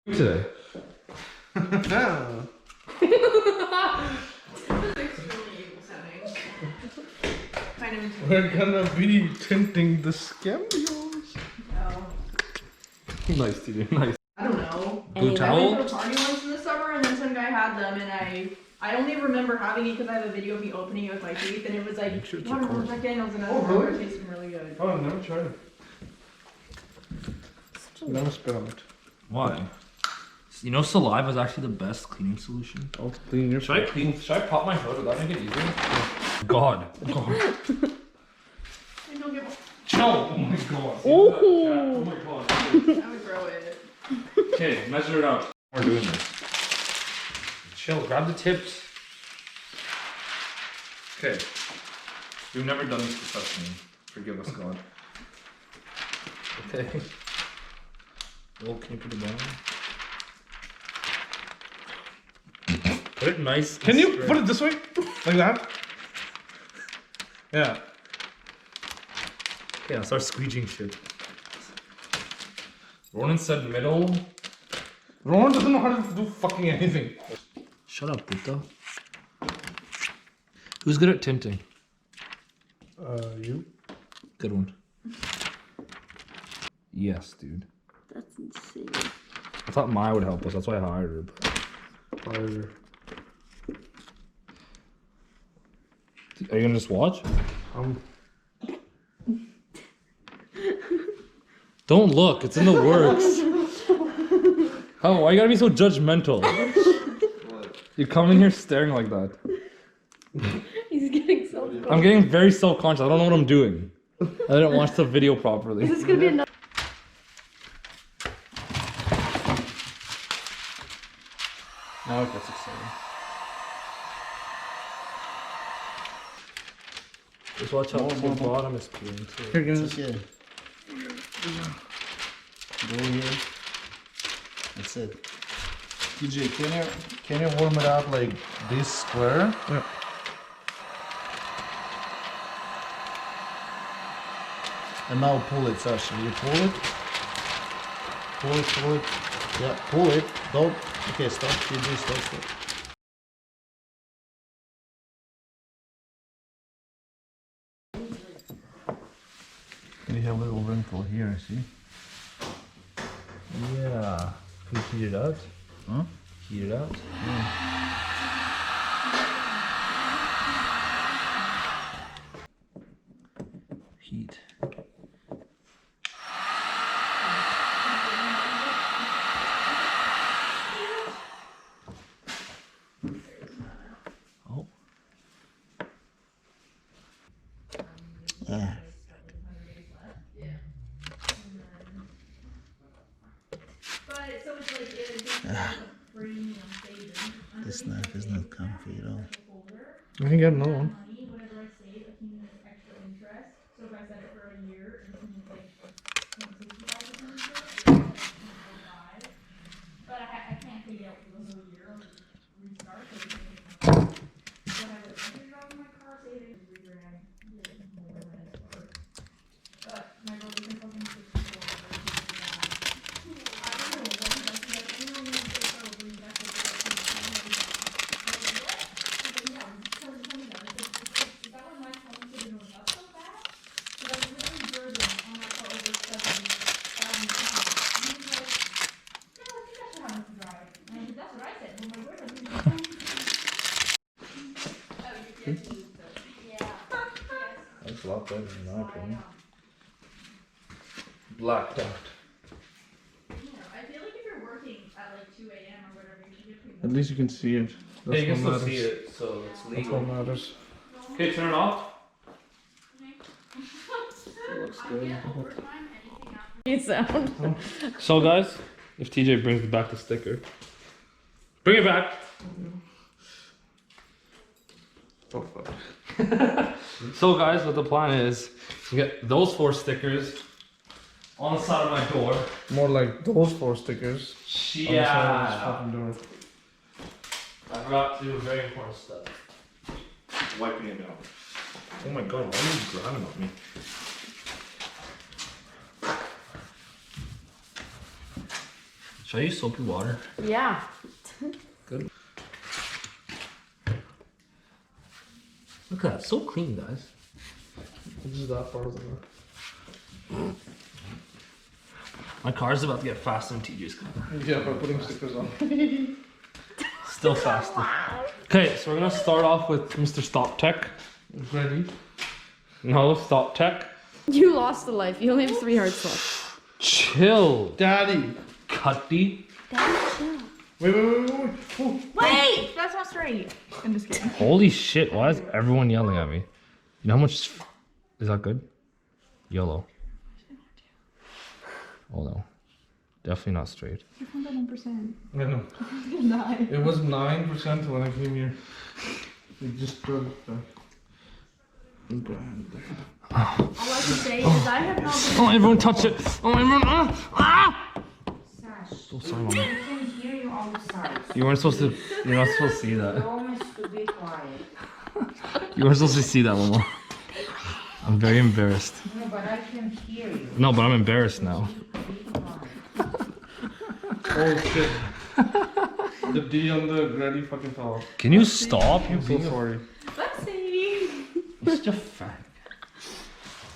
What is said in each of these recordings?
Today. We're gonna be tinting the Camrys. No. Nice, TJ. Nice. I don't know. Blue towel? I went to a party once in the summer, and then some guy had them, and I only remember having it because I have a video of me opening it with my teeth, and it was like, watermelon Jack Daniels, and I remember it tasting really good. Oh, I've never tried it. Never spit on it. Why? You know, saliva is actually the best cleaning solution. I'll clean your Should I pop my hood? Would that make it easier? God. Chill. Oh my god. Oh my god. I would grow it. Okay, measure it out. We're doing this. Chill. Grab the tips. Okay. We've never done this professionally. Forgive us, God. Okay. Well, can you put it down? Put it nice. Can you put it this way? Like that? Yeah. Okay, I'll start squeegeeing shit. Ronan said middle. Ronan doesn't know how to do fucking anything. Shut up, Buddha. Who's good at tinting? You? Good one. Yes, dude. That's insane. I thought Maya would help us, that's why I hired her. But... Are you gonna just watch? Don't look, it's in the works. How? Why you gotta be so judgmental? You come in here staring like that. He's getting self-conscious. I'm getting very self-conscious. I don't know what I'm doing. I didn't watch the video properly. This is gonna be another. Now it gets exciting. Just watch how the bottom is peeling too. Here, give us. Yeah. Go here. That's it. TJ, can you warm it up like this square? Yeah. And now pull it, Sasha. You pull it. Pull it, pull it. Yeah, pull it. Don't. Okay, stop. TJ, stop. You have a little wrinkle here, see? Yeah. Can you heat it out? Huh? Heat it out? Heat. Oh. Ah. This knife is not comfy at all. I can get another one. That's a lot better in my opinion. Blacked out. I feel like if you're working at like 2 a.m. or whatever, you should get pretty At least you can see it. That's Yeah, you can what still matters. see it, so it's That's legal. what matters. Okay, turn it off. Looks good. You sound. So guys, if TJ brings back the sticker, bring it back. Oh, fuck. So guys, what the plan is, to get those 4 stickers on the side of my door. More like those 4 stickers. On the side of this fucking door. I forgot to do a very important step. Wiping it down. Oh my god, why are you grabbing at me? Should I use soapy water? Yeah. Good. Look at that, so clean, guys. Just that part of it. My car's about to get faster than TJ's car. Yeah, by putting stickers on. Still faster. Okay, so we're gonna start off with Mr. Stop Tech. Ready? No, Stop Tech. You lost a life. You only have 3 hearts left. Chill, Daddy! Cutty. Daddy, chill. Wait. Oh. Wait! That's not straight. I'm just kidding. Holy shit, why is everyone yelling at me? You know how much... Is that good? Yellow. Oh no. Definitely not straight. You found that 1%. I know. Die. It was 9% when I came here. It just dropped back. All I can say is I have not been. Oh, everyone touch it! Oh, everyone... Ah! Sash, So sorry, Mama. I can hear you all the sides. You weren't supposed to... You're not supposed to see that. Promise to be quiet. You weren't supposed to see that, Mama. I'm very embarrassed. No, but I can hear you. No, but I'm embarrassed now. Be quiet. Oh shit. The D on the ready fucking fell off. Can you stop? I'm so sorry. Let's see. You're such a fat.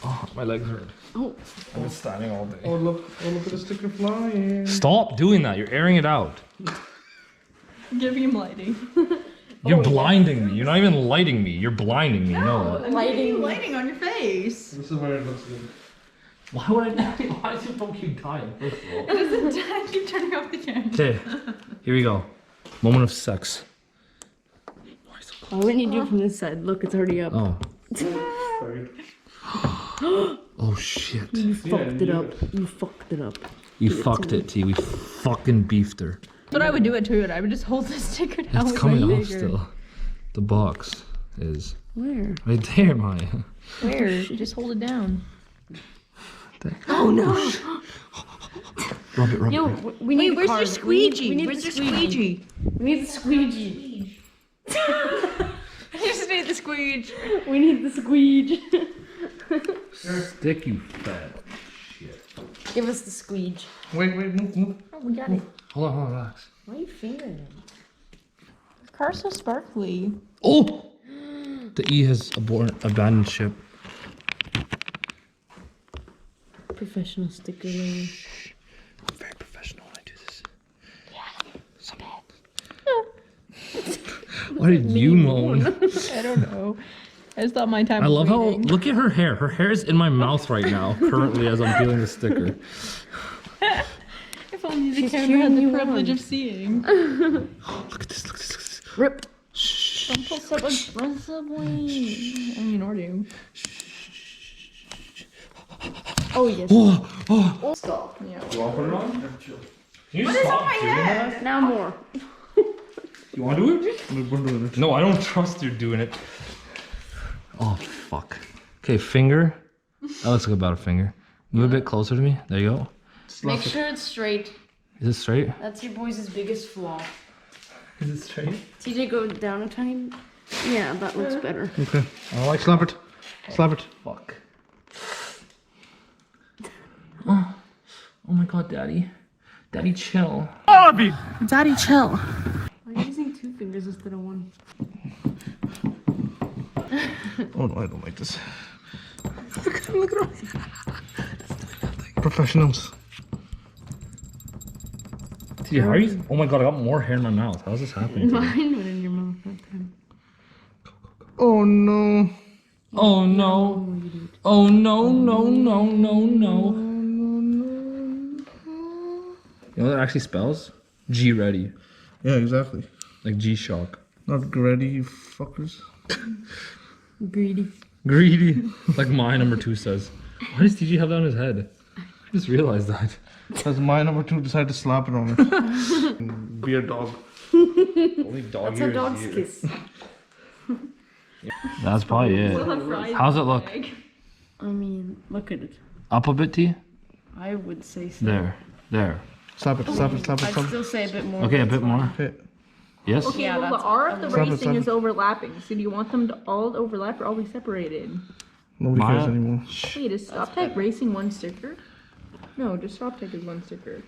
Oh, my legs hurt. Oh. I've been standing all day. Oh look at the sticker flying. Stop doing that. You're airing it out. Giving him lighting. You're blinding me. You're not even lighting me. You're blinding me. You know that. I'm giving you lighting on your face. This is where it looks good. Why would I? Why does your phone keep dying? First of all. It doesn't die. Keep turning off the camera. Okay, here we go. Moment of sex. Why wouldn't you do it from this side? Look, it's already up. Oh. Sorry. Oh shit. You fucked it you up. You fucked it up. You fucked it, T. We fucking beefed her. But I would do it too. I would just hold the sticker down It's with coming my off finger. still. The box is Where? right there, Maya. Where? Just hold it down. Oh no! Rub it, rub Yo, it. we need Wait, where's your cards. squeegee? We need Where's the your squeegee? We need the squeegee. I just need the squeegee. We need the squeegee. Stick, you fat shit. Give us the squeegee. Wait, move. Oh, we got it. Hold on, relax. Why are you fingering it? The car's so sparkly. Oh! The E has abandoned ship. Professional sticker layer. I'm very professional when I do this. Why did you moan? I don't know. I just thought my time I was love how, waiting. look at her hair. Her hair is in my mouth right now, currently, as I'm peeling the sticker. If only the She's camera had cheering the you privilege on. of seeing. Look at this, look at this. Rip. Don't pull so aggressively. I mean, or do. Oh yes. Oh, Stop. Yeah. You want to put it on? Can you What is on my head? Now more. You want to do it? We're doing it. No, I don't trust you doing it. Oh, fuck. Okay, finger. That looks like about a finger. Move a bit closer to me. There you go. Make sure it's straight. Is it straight? That's your boys' biggest flaw. Is it straight? TJ, go down a tiny. Yeah, that looks better. Okay. Alright, slap it. Slap it. Fuck. Oh my god, Daddy. Daddy, chill. Daddy, chill. Why are you using 2 fingers instead of 1? Oh no, I don't like this. Look at him. Professionals. TJ, how are you? Oh my god, I got more hair in my mouth. How's this happening? Mine went in your mouth that time. Oh no. Oh no. Oh no, no, no, no, no. You know what that actually spells? G ready. Yeah, exactly. Like G-Shock. Not greedy, you fuckers. Greedy. Greedy. Like my number 2 says. Why does TJ have that on his head? I just realized that. Because my number 2 decided to slap it on it. Be a dog. Only dog That's a dog's kiss. That's probably it. How's it look? I mean, look at it. Up a bit, T? I would say so. There. There. Slap it, slap it, slap it, I'd slap it. still say a bit more. Okay, a bit more. Okay. Yes? Okay, Yeah, well, the that's- R of the Slap it, racing slap is it. overlapping. So do you want them to all overlap or all be separated? Nobody cares Mine- anymore. Wait, is Stop Type Racing one sticker? No, just stop taking one sticker.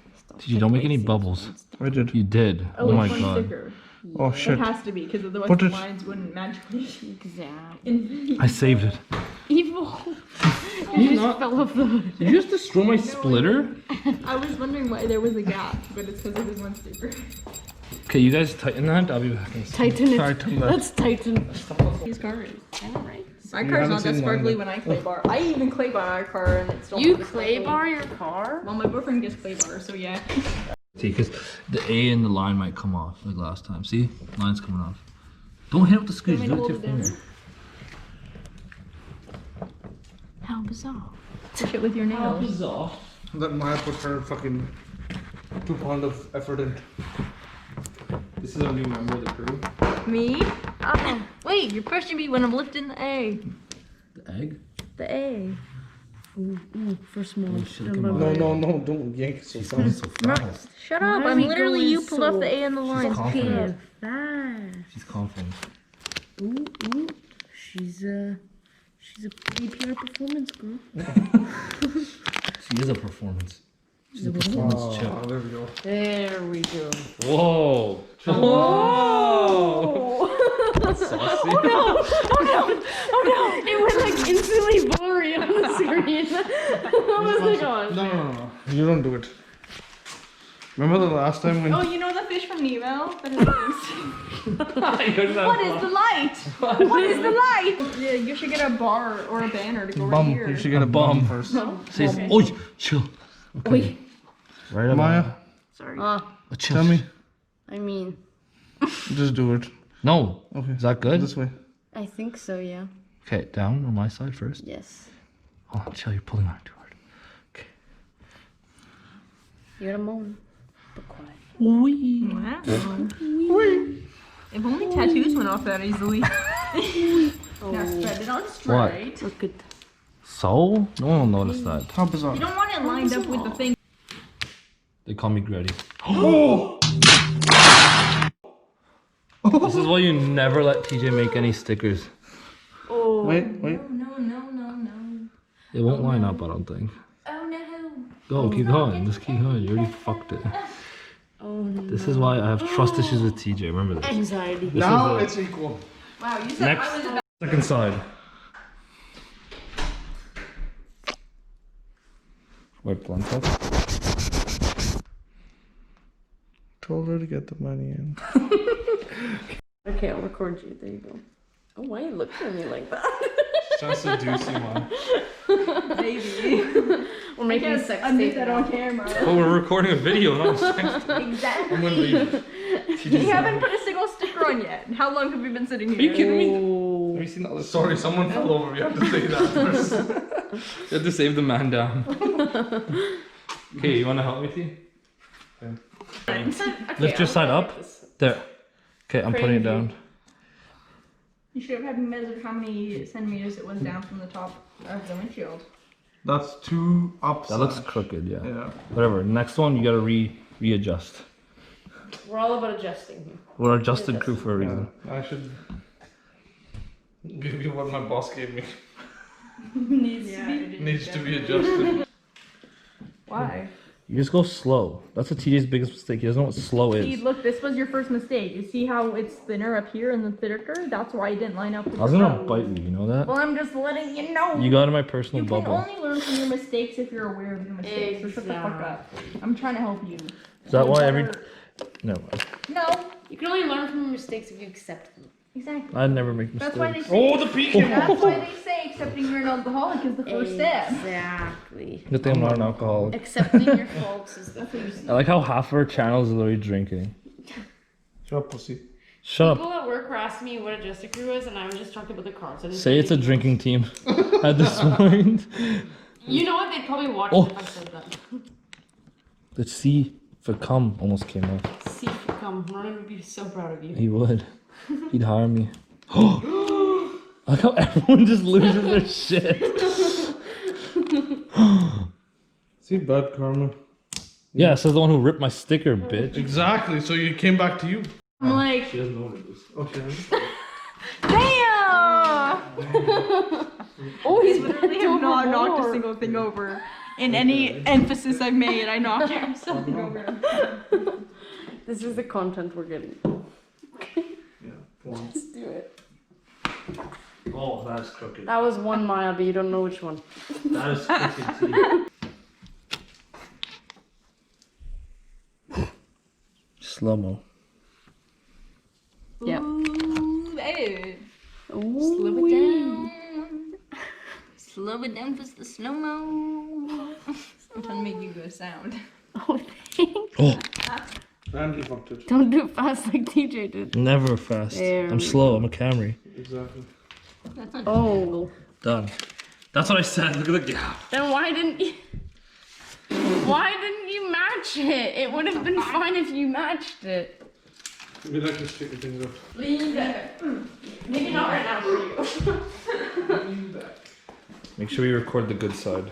You don't make any bubbles. I did. You did. Oh, Oh my it's one god. sticker. Oh It shit. has to be, because otherwise Put the it- lines wouldn't magically Exactly. I saved it. Evil. You You not- just fell off the hood. Did you just destroy my splitter? I was wondering why there was a gap, but it's because it was one sticker. Okay, you guys tighten that. I'll be back in a second. Tighten it. Tighten that. Let's tighten. These cars. Alright. My You car's haven't not that seen mine, sparkly then. when I clay bar. I even clay bar my car and it's still You not that clay sparkly. bar your car? Well, my boyfriend gets clay bar, so yeah. See, because the A and the line might come off like last time. See? Line's coming off. Don't hit it with the squeeze. Want me Do to it with your hold it finger. How bizarre. Push it with your nails. bizarre. That Maya put her fucking 2 pounds of effort in. This is a new member of the crew. Me? Oh, wait, you're pushing me when I'm lifting the A. The egg? The A. Ooh, first more. Oh, shit, come on. No, don't yank it so She's fast. going so fast. Shut Why up, are I'm we literally going you pulled off so the A and the lines. confident. Fast. She's confident. Ooh. She's a PPR performance girl. She is a performance. She's a performance chip. Oh, there we go. There we go. Whoa! Whoa! That's saucy. It was like instantly blurry on the screen. I was like, oh. No. You don't do it. Remember the last time when... Oh, you know the fish from Nemo? That is What is the light? What is the light? Yeah, you should get a bar or a banner to go right Bum. here. You should get a bum first. Says, oi, chill. Wait. Right about Maya, Sorry. chill. tell me. I mean, Just do it. No. Okay. Is that good? This way. I think so, yeah. Okay, down on my side first. Yes. Hold on, chill. You're pulling on it too hard. Okay. You gotta moan. But quiet. Wow. If only tattoos went off that easily. Now spread it on straight. Look at So? No one will notice that. How bizarre. You don't want it lined up with the thing. They call me Gretty. This is why you never let TJ make any stickers. Oh. Wait. No. It won't line up, I don't think. Oh no. Go, keep going. Just keep going. You already fucked it. Oh no. This is why I have trust issues with TJ. Remember this. Anxiety. This Now is it's equal. Wow, you said Next. I was about second side. Wait, blunt up. Told her to get the money in. Okay, I'll record you. There you go. Oh, why are you looking at me like that? Just seduce you, man. baby. We're making sex I made tape that now. on camera. Oh, we're recording a video, not a sex. Exactly. I'm gonna leave. We haven't put a single sticker on yet. How long have we been sitting here? Are you kidding me? Oh. Have you seen all this? Sorry, someone fell over. You have to say that first. You have to save the man down. Okay, you wanna help me, T? Lift your side up. There. Okay, I'm putting it down. You should have had me measure how many centimeters it was down from the top of the windshield. That's 2 up. That looks crooked, yeah. Yeah. Whatever. Next one, you gotta readjust. We're all about adjusting here. We're adjusted crew for a reason. I should give you what my boss gave me. Needs to be adjusted. Why? You just go slow. That's what TJ's biggest mistake. He doesn't know what slow See, is. look, this was your first mistake. You see how it's thinner up here and then thicker? That's why it didn't line up with I was the gonna front. bite you, you know that? Well, I'm just letting you know. You got in my personal You can bubble. only learn from your mistakes if you're aware of your mistakes. So shut the fuck up. I'm trying to help you. Is that why every... Better- No, No. You can only learn from your mistakes if you accept them. Exactly. I never make That's mistakes. why they say. Oh, the peeking! That's why they say accepting you're an alcoholic is the first step. Exactly. Good thing I'm not an alcoholic. Accepting your faults is the first step. I like how half of our channel is literally drinking. Shut up, pussy. Shut up. People at work were asking me what a Jester crew was, and I was just talking about the car. So I didn't Say it's a anything drinking team at this point. else. You know what? They'd probably watch Oh. it if I said that. The C for cum almost came out. See if you come. Ronan would be so proud of you. He would. He'd hire me. I like how everyone just loses their shit. See, bad karma. Yeah, says the one who ripped my sticker, bitch. Exactly, so you came back to you. I'm like, She doesn't know what it is. Okay. damn! Oh, he's Literally have not knocked a single thing over. in any emphasis I've made, I knock something over. This is the content we're getting. Yeah. Let's do it. Oh, that's crooked. That was 1 mile, but you don't know which one. That is crooked tea. Slow-mo. Yep. Ooh, babe. Ooh, Slow it wee. down. Slow it down for the slow-mo. I'm trying to make you go sound. Oh, thanks. Oh, And he fucked it. Don't do it fast like TJ did. never fast. There I'm we slow. I'm a Camry. Exactly. Oh. Done. That's what I said. Look at the gap. Then why didn't you... Why didn't you match it? It would have been fine if you matched it. We like to stick things up. Lean back. Maybe not right now for you. Make sure you record the good side.